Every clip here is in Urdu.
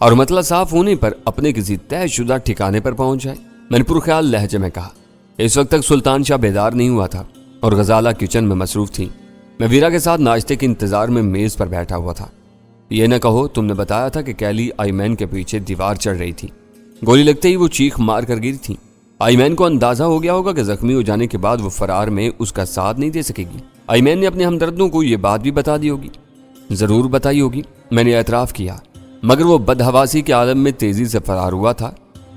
اور مطلب صاف ہونے پر اپنے کسی طے شدہ ٹھکانے پر پہنچ جائے۔ میں نے پرخیال لہجے میں کہا۔ اس وقت تک سلطان شاہ بیدار نہیں ہوا تھا اور غزالہ کچن میں مصروف تھی۔ میں ویرا کے ساتھ ناشتے کے انتظار میں میز پر بیٹھا ہوا تھا۔ یہ نہ کہو تم نے بتایا تھا کہ کیلی آئمین کے پیچھے دیوار چڑھ رہی تھی، گولی لگتے ہی وہ چیخ مار کر گری تھی۔ آئمین کو اندازہ ہو گیا ہوگا کہ زخمی ہو جانے کے بعد وہ فرار میں اس کا ساتھ نہیں دے سکے گی۔ آئمین نے اپنے ہمدردوں کو یہ بات بھی بتا دی ہوگی۔ ضرور بتائی ہوگی، میں نے اعتراف کیا، مگر وہ بدحواسی کے عالم میں تیزی سے فرار ہوا تھا۔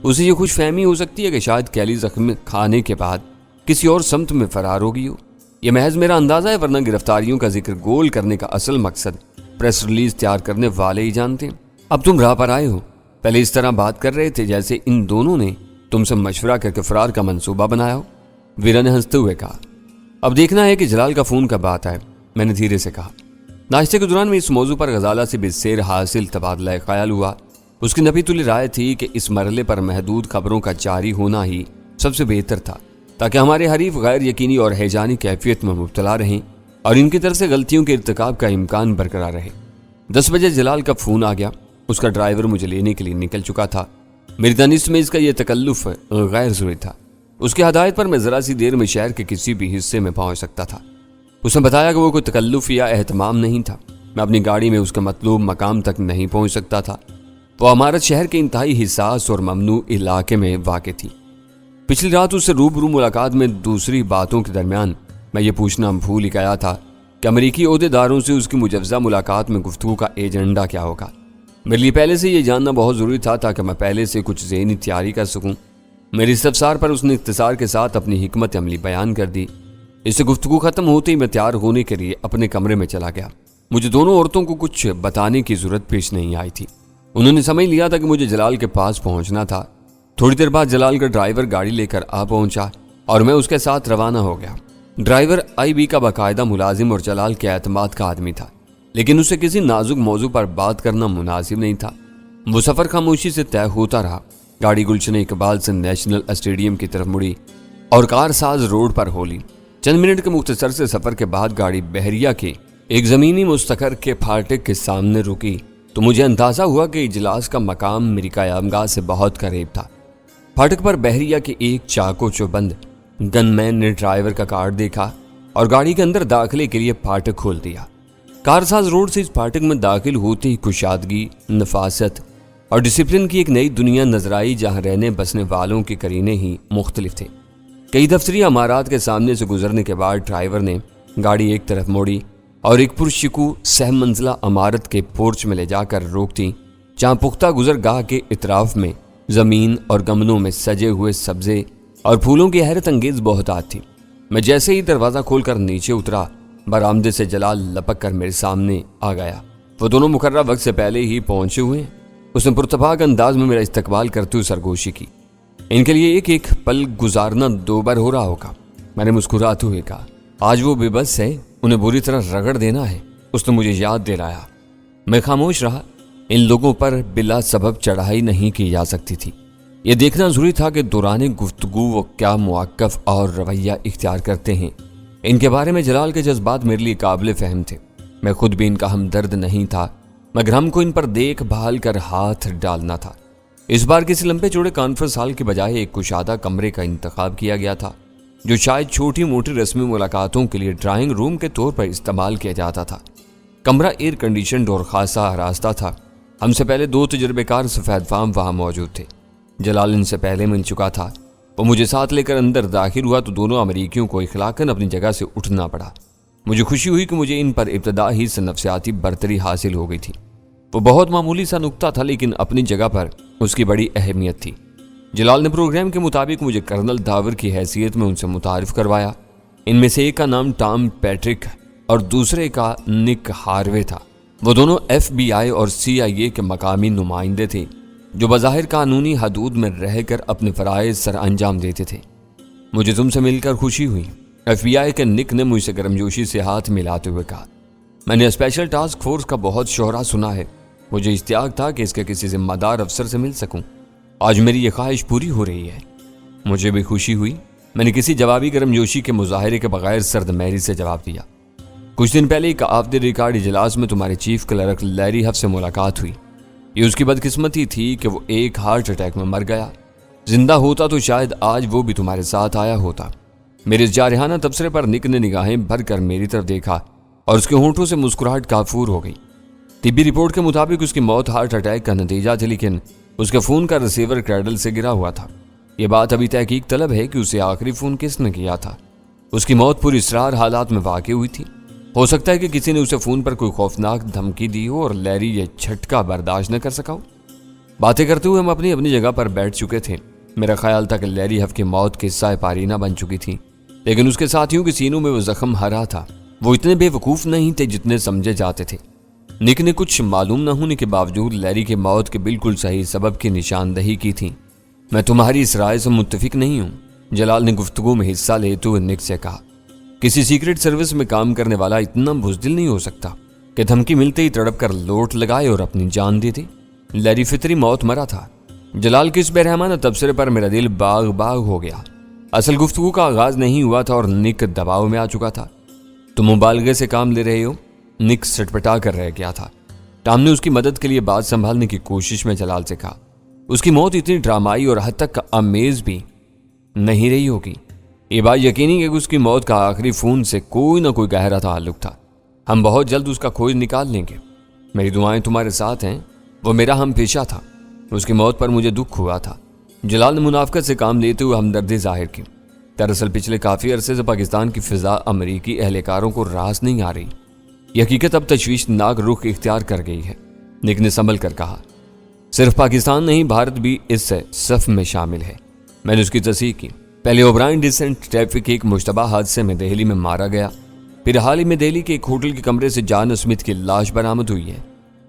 اسے یہ خوش فہمی ہو سکتی ہے کہ شاید کیلی زخم کھانے کے بعد کسی اور سمت میں فرار ہو گئی ہو۔ یہ محض میرا اندازہ ہے، ورنہ گرفتاریوں کا ذکر گول کرنے کا اصل مقصد پریس ریلیز تیار کرنے والے ہی جانتے ہیں۔ اب تم راہ پر آئے ہو، پہلے اس طرح بات کر رہے تھے جیسے ان دونوں نے تم سے مشورہ کر کے فرار کا منصوبہ بنایا ہو۔ ویرا نے ہنستے ہوئے کہا۔ اب دیکھنا ہے کہ جلال کا فون کب آتا ہے، میں نے دھیرے سے کہا۔ ناشتے کے دوران میں اس موضوع پر غزالہ سے بسیر حاصل تبادلہ خیال ہوا۔ اس کی نفی تلی رائے تھی کہ اس مرحلے پر محدود خبروں کا جاری ہونا ہی سب سے بہتر تھا، تاکہ ہمارے حریف غیر یقینی اور ہیجانی کیفیت میں مبتلا رہیں اور ان کی طرف سے غلطیوں کے ارتکاب کا امکان برقرار رہے۔ 10 بجے جلال کا فون آ گیا۔ اس کا ڈرائیور مجھے لینے کے لیے نکل چکا تھا۔ میری دانست میں اس کا یہ تکلف غیر ضروری تھا۔ اس کی ہدایت پر میں ذرا سی دیر میں شہر کے کسی بھی حصے میں پہنچ سکتا تھا۔ اس نے بتایا کہ وہ کوئی تکلف یا اہتمام نہیں تھا۔ میں اپنی گاڑی میں اس کے مطلوب مقام تک نہیں پہنچ سکتا تھا۔ وہ عمارت شہر کے انتہائی حساس اور ممنوع علاقے میں واقع تھی۔ پچھلی رات اس سے روبرو ملاقات میں دوسری باتوں کے درمیان میں یہ پوچھنا بھول ہی گیا تھا کہ امریکی عہدیداروں سے اس کی مجوزہ ملاقات میں گفتگو کا ایجنڈا کیا ہوگا۔ میرے لیے پہلے سے یہ جاننا بہت ضروری تھا تاکہ میں پہلے سے کچھ ذہنی تیاری کر سکوں۔ میری استفسار پر اس نے اختصار کے ساتھ اپنی حکمت عملی بیان کر دی۔ اس سے گفتگو ختم ہوتے ہی میں تیار ہونے کے لیے اپنے کمرے میں چلا گیا۔ مجھے دونوں عورتوں کو کچھ بتانے کی ضرورت پیش نہیں آئی تھی۔ انہوں نے سمجھ لیا تھا کہ مجھے جلال کے پاس پہنچنا تھا۔ تھوڑی دیر بعد جلال کا ڈرائیور گاڑی لے کر آ پہنچا اور میں اس کے ساتھ روانہ ہو گیا۔ ڈرائیور آئی بی کا باقاعدہ ملازم اور جلال کے اعتماد کا آدمی تھا، لیکن اسے کسی نازک موضوع پر بات کرنا مناسب نہیں تھا۔ وہ سفر خاموشی سے طے ہوتا رہا۔ گاڑی گلشن اقبال سے نیشنل اسٹیڈیم کی طرف مڑی اور کار ساز روڈ پر ہو لی۔ چند منٹ کے مختصر سے سفر کے بعد گاڑی بحریہ کے ایک زمینی مستقر کے پھاٹک کے سامنے رکی تو مجھے اندازہ ہوا کہ اجلاس کا مقام میری قیامگاہ سے بہت قریب تھا۔ پھاٹک پر بحریہ کے ایک چاقو چوبند گن مین نے ڈرائیور کا کارڈ دیکھا اور گاڑی کے اندر داخلے کے لیے پھاٹک کھول دیا۔ کارساز روڈ سے اس پھاٹک میں داخل ہوتے ہی کشادگی، نفاست اور ڈسپلن کی ایک نئی دنیا نظر آئی، جہاں رہنے بسنے والوں کے قرینے ہی مختلف تھے۔ کئی دفتری عمارات کے سامنے سے گزرنے کے بعد ڈرائیور نے گاڑی ایک طرف موڑی اور ایک پرشکو سہ منزلہ عمارت کے پورچ میں لے جا کر روک دی، جہاں پختہ گزرگاہ کے اطراف میں زمین اور گملوں میں سجے ہوئے سبزے اور پھولوں کی حیرت انگیز بہتات تھی۔ میں جیسے ہی دروازہ کھول کر نیچے اترا، برآمدے سے جلال لپک کر میرے سامنے آ گیا۔ وہ دونوں مقررہ وقت سے پہلے ہی پہنچے ہوئے ہیں۔ اس نے پرتپاک انداز میں میرا استقبال کرتے ہوئے سرگوشی کی۔ ان کے لیے ایک ایک پل گزارنا دوبر ہو رہا ہوگا، میں نے مسکراتے ہوئے کہا۔ آج وہ بے بس ہے، انہیں بری طرح رگڑ دینا ہے، اس نے مجھے یاد دلایا۔ میں خاموش رہا۔ ان لوگوں پر بلا سبب چڑھائی نہیں کی جا سکتی تھی۔ یہ دیکھنا ضروری تھا کہ دوران گفتگو وہ کیا مواقف اور رویہ اختیار کرتے ہیں۔ ان کے بارے میں جلال کے جذبات میرے لیے قابل فہم تھے۔ میں خود بھی ان کا ہمدرد نہیں تھا، مگر ہم کو ان پر دیکھ بھال کر ہاتھ ڈالنا تھا۔ اس بار کسی لمبے چوڑے کانفرنس ہال کے بجائے ایک کشادہ کمرے کا انتخاب کیا گیا تھا، جو شاید چھوٹی موٹی رسمی ملاقاتوں کے لیے ڈرائنگ روم کے طور پر استعمال کیا جاتا تھا۔ کمرہ ایئر کنڈیشنڈ اور خاصا آراستہ تھا۔ ہم سے پہلے 2 تجربے کار سفید فام وہاں موجود تھے۔ جلال ان سے پہلے مل چکا تھا۔ وہ مجھے ساتھ لے کر اندر داخل ہوا تو دونوں امریکیوں کو اخلاقاً اپنی جگہ سے اٹھنا پڑا۔ مجھے خوشی ہوئی کہ مجھے ان پر ابتدا ہی سے نفسیاتی برتری حاصل ہو گئی تھی۔ وہ بہت معمولی سا نکتہ تھا، لیکن اپنی جگہ پر اس کی بڑی اہمیت تھی۔ جلال نے پروگرام کے مطابق مجھے کرنل داور کی حیثیت میں ان سے متعارف کروایا۔ ان میں سے ایک کا نام ٹام پیٹرک اور دوسرے کا نک ہاروے تھا۔ وہ دونوں FBI اور CIA کے مقامی نمائندے تھے، جو بظاہر قانونی حدود میں رہ کر اپنے فرائض سر انجام دیتے تھے۔ مجھے تم سے مل کر خوشی ہوئی، FBI کے نک نے مجھ سے گرمجوشی سے ہاتھ ملاتے ہوئے کہا۔ میں نے اسپیشل ٹاسک فورس کا بہت شہرا سنا ہے، مجھے اشتیاق تھا کہ اس کے کسی ذمہ دار افسر سے مل سکوں۔ آج میری یہ خواہش پوری ہو رہی ہے۔ مجھے بھی خوشی ہوئی۔ میں نے کسی جوابی گرمجوشی کے مظاہرے کے بغیر سرد مہری سے جواب دیا۔ کچھ دن پہلے ایک آف دی ریکارڈ اجلاس میں تمہارے چیف کلرک لیری ہف سے ملاقات ہوئی۔ یہ اس کی بدقسمتی تھی کہ وہ ایک ہارٹ اٹیک میں مر گیا۔ زندہ ہوتا تو شاید آج وہ بھی تمہارے ساتھ آیا ہوتا۔ میرے اس جارحانہ تبصرے پر نک نے نگاہیں بھر کر میری طرف دیکھا اور اس کے ہونٹوں سے مسکراہٹ کافور ہو گئی۔ طبی رپورٹ کے مطابق اس کی موت ہارٹ اٹیک کا نتیجہ تھی، لیکن اس کے فون کا ریسیور کریڈل سے گرا ہوا تھا۔ یہ بات ابھی تحقیق طلب ہے کہ اسے آخری فون کس نے کیا تھا۔ اس کی موت پوری اسرار حالات میں واقع ہوئی تھی۔ ہو سکتا ہے کہ کسی نے اسے فون پر کوئی خوفناک دھمکی دی ہو اور لیری یہ جھٹکا برداشت نہ کر سکا ہو۔ باتیں کرتے ہوئے ہم اپنی اپنی جگہ پر بیٹھ چکے تھے۔ میرا خیال تھا کہ لیری حف کی موت کے حصہ پارینہ بن چکی تھی، لیکن اس کے ساتھیوں کے سینوں میں وہ زخم ہرا تھا۔ وہ اتنے بے وقوف نہیں تھے جتنے سمجھے جاتے تھے۔ نک نے کچھ معلوم نہ ہونے کے باوجود لیری کی موت کے بالکل صحیح سبب کی نشاندہی کی تھی۔ میں تمہاری اس رائے سے متفق نہیں ہوں، جلال نے گفتگو میں حصہ لیتے ہوئے نک سے کہا۔ کسی سیکرٹ سروس میں کام کرنے والا اتنا بزدل نہیں ہو سکتا کہ دھمکی ملتے ہی تڑپ کر لوٹ لگائے اور اپنی جان دے دے۔ لیری فطری موت مرا تھا۔ جلال کے اس بے رحمانہ تبصرے پر میرا دل باغ باغ ہو گیا۔ اصل گفتگو کا آغاز نہیں ہوا تھا اور نک دباؤ میں آ چکا تھا۔ تم مبالغے سے کام لے رہے ہو؟ نک سٹپٹا کر رہ گیا تھا۔ ٹام نے اس کی مدد کے لیے بات سنبھالنے کی کوشش میں جلال سے کہا، اس کی موت اتنی ڈرامائی اور حد تک آمیز بھی نہیں رہی ہوگی۔ یہ بات یقینی ہے کہ اس کی موت کا آخری فون سے کوئی نہ کوئی گہرا تعلق تھا۔ ہم بہت جلد اس کا کھوج نکال لیں گے۔ میری دعائیں تمہارے ساتھ ہیں۔ وہ میرا ہم پیشہ تھا۔ اس کی موت پر مجھے دکھ ہوا تھا۔ جلال نے منافقت سے کام لیتے ہوئے ہمدردی ظاہر کی۔ دراصل پچھلے کافی عرصے سے پاکستان کی فضا امریکی اہلکاروں کو راس نہیں آ رہی۔ یہ حقیقت اب تشویشناک رخ اختیار کر گئی ہے، نک نے سنبھل کر کہا۔ صرف پاکستان نہیں، بھارت بھی اس صف میں شامل ہے۔ میں نے اس کی تصحیح کی۔ پہلے اوبرائن ڈیسنٹ ٹریفک کے ایک مشتبہ حادثے میں دہلی میں مارا گیا، پھر حال ہی میں دہلی کے ایک ہوٹل کے کمرے سے جان اسمتھ کی لاش برآمد ہوئی ہے۔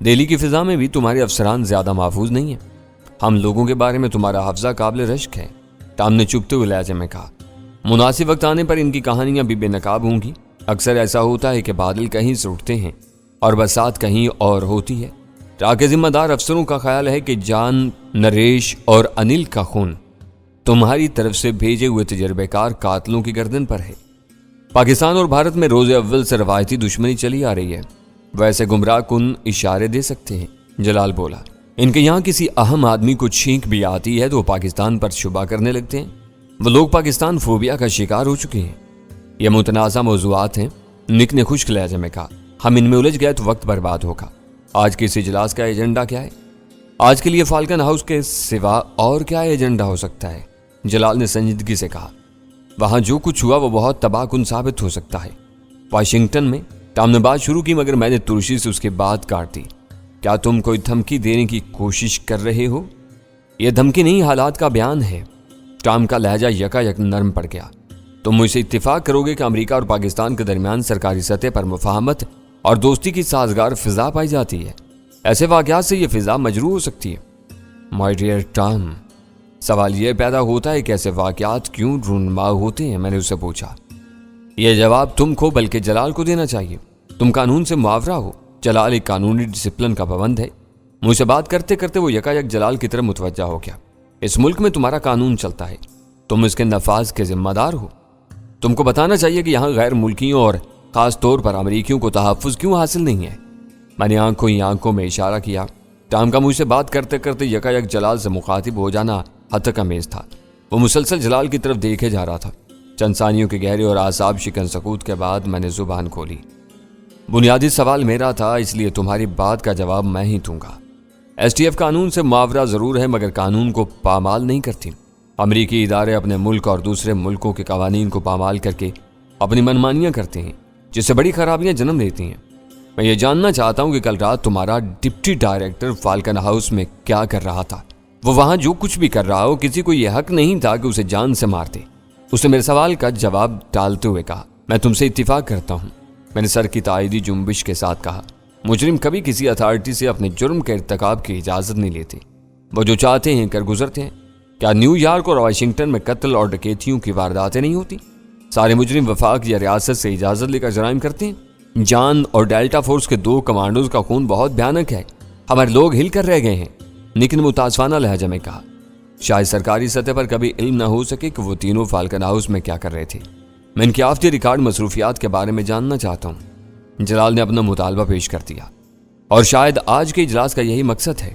دہلی کی فضا میں بھی تمہارے افسران زیادہ محفوظ نہیں ہیں۔ ہم لوگوں کے بارے میں تمہارا حافظہ قابل رشک ہے، ٹام نے چپتے ہوئے لہجے میں کہا۔ مناسب وقت آنے پر ان کی کہانیاں بھی بے نقاب ہوں گی۔ اکثر ایسا ہوتا ہے کہ بادل کہیں سے اٹھتے ہیں اور برسات کہیں اور ہوتی ہے۔ تاکہ ذمہ دار افسروں کا خیال ہے کہ جان، نریش اور انل کا خون تمہاری طرف سے بھیجے ہوئے تجربے کار قاتلوں کی گردن پر ہے۔ پاکستان اور بھارت میں روز اول سے روایتی دشمنی چلی آ رہی ہے۔ ویسے گمراہ کن اشارے دے سکتے ہیں، جلال بولا۔ ان کے یہاں کسی اہم آدمی کو چھینک بھی آتی ہے تو وہ پاکستان پر شبہ کرنے لگتے ہیں۔ وہ لوگ پاکستان فوبیا کا شکار ہو چکے ہیں۔ یہ متنازع موضوعات ہیں، نک نے خشک لہجے میں کہا۔ ہم ان میں الجھ گئے تو وقت برباد ہوگا۔ آج کے اس اجلاس کا ایجنڈا کیا ہے؟ آج کے لیے فالکن ہاؤس کے سوا اور کیا ایجنڈا ہو سکتا ہے؟ جلال نے سنجیدگی سے کہا۔ وہاں جو کچھ ہوا وہ بہت تباہ کن ثابت ہو سکتا ہے۔ واشنگٹن میں ٹام نے بات شروع کی مگر میں نے ترشی سے اس کی بات کاٹ دی۔ کیا تم کوئی دھمکی دینے کی کوشش کر رہے ہو؟ یہ دھمکی نہیں، حالات کا بیان ہے۔ ٹام کا لہجہ یکا یک نرم پڑ گیا۔ تم مجھ سے اتفاق کرو گے کہ امریکہ اور پاکستان کے درمیان سرکاری سطح پر مفاہمت اور دوستی کی سازگار فضا پائی جاتی ہے۔ ایسے واقعات سے یہ فضا مجروح ہو سکتی ہے۔ مائی ڈیئر ٹام، سوال یہ پیدا ہوتا ہے کہ ایسے واقعات کیوں رونما ہوتے ہیں؟ میں نے اسے پوچھا۔ یہ جواب تم کو بلکہ جلال کو دینا چاہیے۔ تم قانون سے معاورہ ہو۔ جلال ایک قانونی ڈسپلن کا پابند ہے۔ مجھ سے بات کرتے کرتے وہ یکا یک جلال کی طرف متوجہ ہو گیا۔ اس ملک میں تمہارا قانون چلتا ہے، تم اس کے نفاذ کے ذمہ دار ہو۔ تم کو بتانا چاہیے کہ یہاں غیر ملکیوں اور خاص طور پر امریکیوں کو تحفظ کیوں حاصل نہیں ہے۔ میں نے آنکھوں ہی آنکھوں میں اشارہ کیا۔ ٹام کا مجھ سے بات کرتے کرتے یکا یک جلال سے مخاطب ہو جانا حد تک امیز تھا۔ وہ مسلسل جلال کی طرف دیکھے جا رہا تھا۔ چند ثانیوں کے گہرے اور اعصاب شکن سکوت کے بعد میں نے زبان کھولی۔ بنیادی سوال میرا تھا، اس لیے تمہاری بات کا جواب میں ہی دوں گا۔ ایس ٹی ایف قانون سے معاورہ ضرور ہے مگر قانون کو پامال نہیں کرتی۔ امریکی ادارے اپنے ملک اور دوسرے ملکوں کے قوانین کو پامال کر کے اپنی منمانیاں کرتے ہیں، جس سے بڑی خرابیاں جنم لیتی ہیں۔ میں یہ جاننا چاہتا ہوں کہ کل رات تمہارا ڈپٹی ڈائریکٹر فالکن ہاؤس میں کیا کر رہا تھا؟ وہ وہاں جو کچھ بھی کر رہا ہو، کسی کو یہ حق نہیں تھا کہ اسے جان سے مار دے۔ اس نے میرے سوال کا جواب ٹالتے ہوئے کہا، میں تم سے اتفاق کرتا ہوں۔ میں نے سر کی تائیدی جنبش کے ساتھ کہا، مجرم کبھی کسی اتھارٹی سے اپنے جرم کے ارتکاب کی اجازت نہیں لیتے۔ وہ جو چاہتے ہیں کر گزرتے ہیں۔ کیا نیو یارک اور واشنگٹن میں قتل اور ڈکیتیوں کی وارداتیں نہیں ہوتی؟ سارے مجرم وفاق یا ریاست سے اجازت لے کر جرائم کرتے ہیں۔ جان اور ڈیلٹا فورس کے 2 کمانڈوز کا خون بہت بھیانک ہے۔ ہمارے لوگ ہل کر رہ گئے ہیں، نک نے متاسفانہ لہجہ میں کہا۔ شاید سرکاری سطح پر کبھی علم نہ ہو سکے کہ وہ تینوں فالکن ہاؤس میں کیا کر رہے تھے۔ میں ان کی آفتی ریکارڈ مصروفیات کے بارے میں جاننا چاہتا ہوں۔ جلال نے اپنا مطالبہ پیش کر دیا۔ اور شاید آج کے اجلاس کا یہی مقصد ہے۔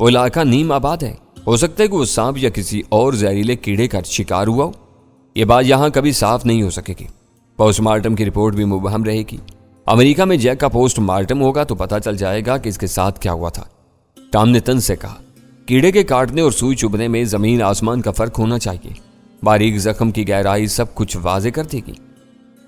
وہ علاقہ نیم آباد ہے، ہو سکتا ہے کہ وہ سانپ یا کسی اور زہریلے کیڑے کا شکار ہوا ہو۔ یہ بات یہاں کبھی صاف نہیں ہو سکے گی، پوسٹ مارٹم کی رپورٹ بھی مبہم رہے گی۔ امریکہ میں جیک کا پوسٹ مارٹم ہوگا تو پتہ چل جائے گا کہ اس کے ساتھ کیا ہوا تھا۔ ٹام نے طنز سے کہا، کیڑے کے کاٹنے اور سوئی چبھنے میں زمین آسمان کا فرق ہونا چاہیے، باریک زخم کی گہرائی سب کچھ واضح کر دے گی۔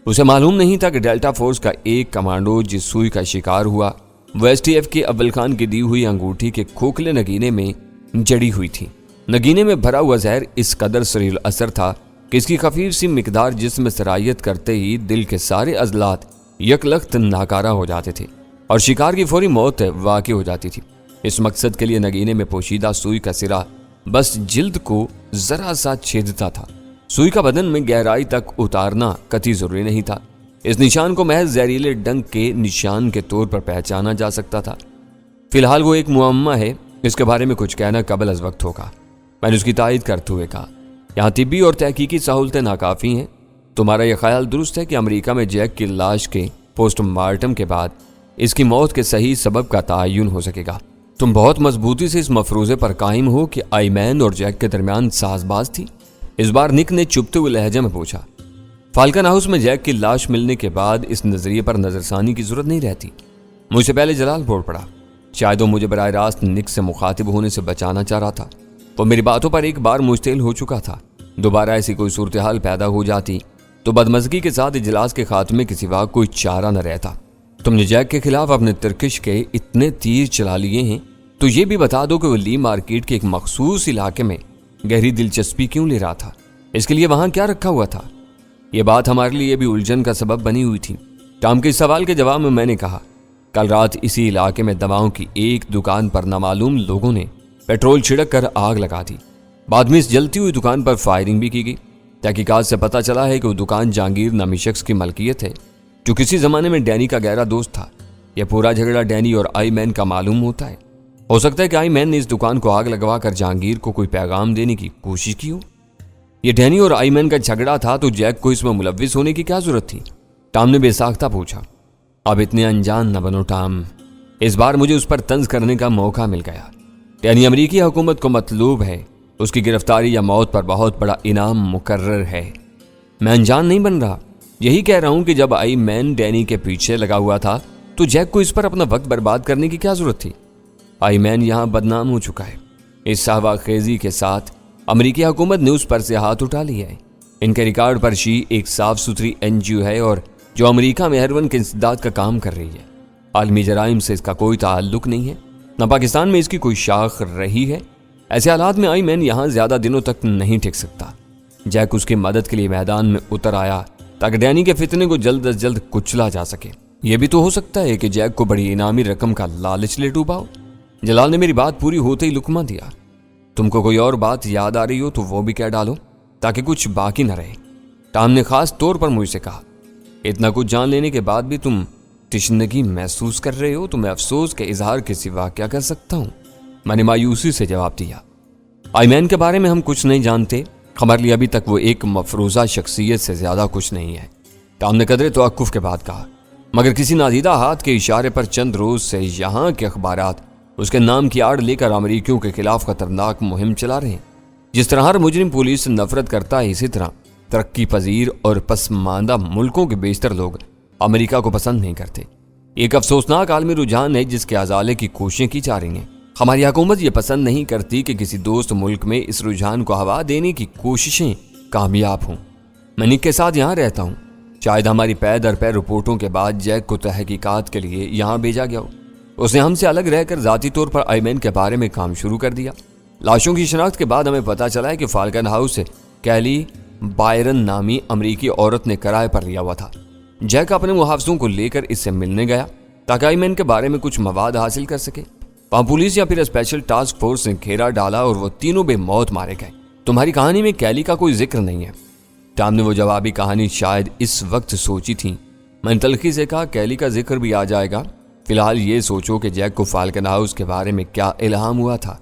اسے معلوم نہیں تھا کہ ڈیلٹا فورس کا ایک کمانڈو جس سوئی کا شکار ہوا وہ ایس ٹی ایف کے اول خان کی دی ہوئی انگوٹھی کے کھوکھلے نگینے میں جڑی ہوئی تھی۔ نگینے میں بھرا ہوا زہر اس قدر سریل اثر تھا کہ اس کی خفیف سی مقدار جسم میں سرایت کرتے ہی دل کے سارے عضلات یکلخت ناکارہ ہو جاتے تھے اور شکار کی فوری موت واقع ہو جاتی تھی۔ اس مقصد کے لیے نگینے میں پوشیدہ سوئی کا سرا بس جلد کو ذرا سا چھیدتا تھا، سوئی کا بدن میں گہرائی تک اتارنا قطعی ضروری نہیں تھا۔ اس نشان کو محض زہریلے ڈنک کے نشان کے طور پر پہچانا جا سکتا تھا۔ فی الحال وہ ایک معمہ ہے، اس کے بارے میں کچھ کہنا قبل از وقت ہوگا۔ میں نے اس کی تائید کرتے ہوئے کہا، یہاں طبی اور تحقیقی سہولتیں ناکافی ہیں۔ تمہارا یہ خیال درست ہے کہ امریکہ میں جیک کی لاش کے پوسٹ مارٹم کے بعد اس کی موت کے صحیح سبب کا تعین ہو سکے گا۔ تم بہت مضبوطی سے اس مفروضے پر قائم ہو کہ آئی مین اور جیک کے درمیان ساز باز تھی؟ اس بار نک نے چپتے ہوئے لہجے میں پوچھا۔ فالکن ہاؤس میں جیک کی لاش ملنے کے بعد اس نظریے پر نظر ثانی کی ضرورت نہیں رہتی۔ مجھ سے پہلے جلال بول پڑا، شاید وہ مجھے براہ راست نک سے مخاطب ہونے سے بچانا چاہ رہا تھا۔ وہ میری باتوں پر ایک بار مشتعل ہو چکا تھا، دوبارہ ایسی کوئی صورتحال پیدا ہو جاتی تو بدمزگی کے ساتھ اجلاس کے خاتمے کے سوا کوئی چارہ نہ رہتا۔ تم نے جیک کے خلاف اپنے ترکش کے اتنے تیر چلا لیے ہیں تو یہ بھی بتا دو کہ وہ لی مارکیٹ کے ایک مخصوص علاقے میں گہری دلچسپی کیوں لے رہا تھا؟ اس کے لیے وہاں کیا رکھا ہوا تھا؟ یہ بات ہمارے لیے بھی الجھن کا سبب بنی ہوئی تھی۔ ٹام کے اس سوال کے جواب میں نے کہا، کل رات اسی علاقے میں دواؤں کی ایک دکان پر نامعلوم لوگوں نے پیٹرول چھڑک کر آگ لگا دی۔ بعد میں اس جلتی ہوئی دکان پر فائرنگ بھی کی گئی۔ تحقیقات سے پتہ چلا ہے کہ وہ دکان جہانگیر نامی شخص کی ملکیت ہے جو کسی زمانے میں ڈینی کا گہرا دوست تھا۔ یہ پورا جھگڑا ڈینی اور آئی مین کا معلوم ہوتا ہے۔ ہو سکتا ہے کہ آئی مین نے اس دکان کو آگ لگوا کر جہانگیر کو کوئی پیغام دینے کی کوشش کی ہو۔ یہ ڈینی اور آئی مین کا جھگڑا تھا تو جیک کو اس میں ملوث ہونے کی کیا ضرورت تھی؟ ٹام نے بے ساختہ پوچھا۔ اب اتنے انجان نہ بنو ٹام، اس بار مجھے اس پر طنز کرنے کا موقع مل گیا۔ یعنی امریکی حکومت کو مطلوب ہے اس کی گرفتاری یا موت پر بہت بڑا انعام مقرر ہے۔ میں انجان نہیں بن رہا، یہی کہہ رہا ہوں کہ جب آئی مین ڈینی کے پیچھے لگا ہوا تھا تو جیک کو اس پر اپنا وقت برباد کرنے کی کیا ضرورت تھی؟ آئی مین یہاں بدنام ہو چکا ہے۔ اس صحبہ خیزی کے ساتھ امریکی حکومت نے اس پر سے ہاتھ اٹھا لیا ہے۔ ان کے ریکارڈ پر شی ایک صاف ستھری این جی او ہے اور جو امریکہ میں ہیروئن کے انسداد کا کام کر رہی ہے۔ عالمی جرائم سے اس کا کوئی تعلق نہیں ہے، نہ پاکستان میں اس کی کوئی شاخ رہی ہے۔ ایسے حالات میں آئی مین یہاں زیادہ دنوں تک نہیں ٹھک سکتا۔ جیک اس کی مدد کے لیے میدان میں اتر آیا تاکہ ڈینی کے فتنے کو جلد از جلد کچلا جا سکے۔ یہ بھی تو ہو سکتا ہے کہ جیک کو بڑی انعامی رقم کا لالچ لے ڈوبا ہو۔ جلال نے میری بات پوری ہوتے ہی لقمہ دیا۔ تم کو کوئی اور بات یاد آ رہی ہو تو وہ بھی کہہ ڈالو تاکہ کچھ باقی نہ رہے۔ ٹام نے خاص طور پر مجھ سے کہا، اتنا کچھ جان لینے کے بعد بھی تم تشنگی محسوس کر رہے ہو تو میں افسوس کے اظہار کے سوا کیا کر سکتا ہوں؟ میں نے مایوسی سے جواب دیا، آئی مین کے بارے میں ہم کچھ نہیں جانتے، ہمارے لیے ابھی تک وہ ایک مفروضہ شخصیت سے زیادہ کچھ نہیں ہے۔ ٹام نے قدرے توقف کے بعد کہا، مگر کسی نادیدہ ہاتھ کے اشارے پر چند روز سے یہاں کے اخبارات اس کے نام کی آڑ لے کر امریکیوں کے خلاف خطرناک مہم چلا رہے ہیں۔ جس طرح ہر مجرم پولیس سے نفرت کرتا ہے، اسی طرح ترقی پذیر اور پسماندہ ملکوں کے بیشتر لوگ امریکہ کو پسند نہیں کرتے۔ ایک افسوسناک عالمی رجحان ہے جس کے ازالے کی کوششیں کی جا رہی ہیں۔ ہماری حکومت یہ پسند نہیں کرتی کہ کسی دوست ملک میں اس رجحان کو ہوا دینے کی کوششیں کامیاب ہوں۔ میں نک کے ساتھ یہاں رہتا ہوں، شاید ہماری پے در پے رپورٹوں کے بعد جیک کو تحقیقات کے لیے یہاں بھیجا گیا ہو۔ اس نے ہم سے الگ رہ کر ذاتی طور پر آئی مین کے بارے میں کام شروع کر دیا۔ لاشوں کی شناخت کے بعد ہمیں پتہ چلا ہے کہ فالکن ہاؤس سے کیلی بائرن نامی امریکی عورت نے کرائے پر لیا ہوا تھا۔ جیک اپنے محافظوں کو لے کر اس سے ملنے گیا تاکہ آئی مین کے بارے میں کچھ مواد حاصل کر سکے۔ وہاں پولیس یا پھر اسپیشل ٹاسک فورس نے گھیرا ڈالا اور وہ تینوں بے موت مارے گئے۔ تمہاری کہانی میں کیلی کا کوئی ذکر نہیں ہے۔ ٹام نے وہ جوابی کہانی شاید اس وقت سوچی تھی۔ میں نے تلخی سے کہا، کیلی کا ذکر بھی آ جائے گا، فی الحال یہ سوچو کہ جیک کو فالکن ہاؤس کے بارے میں کیا الہام ہوا تھا۔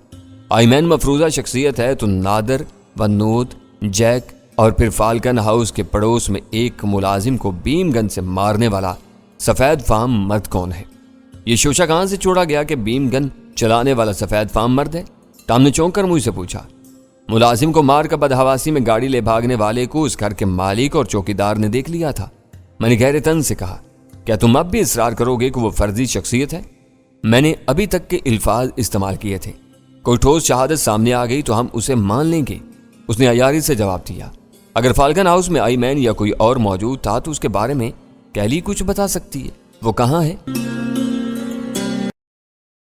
آئی مین مفروضہ شخصیت ہے تو نادر، ونود، جیک اور پھر فالکن ہاؤس کے پڑوس میں ایک ملازم کو بیم گن سے مارنے والا سفید فام مرد کون ہے؟ یہ شوشہ کہاں سے چھوڑا گیا کہ بیم گن چلانے والا سفید فام مرد ہے؟ ٹام نے چونک کر مجھ سے پوچھا۔ ملازم کو مار کر بدحواسی میں گاڑی لے بھاگنے والے کو اس گھر کے مالک اور چوکیدار نے دیکھ لیا تھا۔ میں نے گہرے طنز سے کہا، کیا تم اب بھی اصرار کرو گے کہ وہ فرضی شخصیت ہے؟ میں نے ابھی تک کے الفاظ استعمال کیے تھے، کوئی ٹھوس شہادت سامنے آ گئی تو ہم اسے مان لیں گے۔ اس نے عیاری سے جواب دیا، اگر فالکن ہاؤس میں آئی مین یا کوئی اور موجود تھا تو اس کے بارے میں کیلی کچھ بتا سکتی ہے، وہ کہاں ہے؟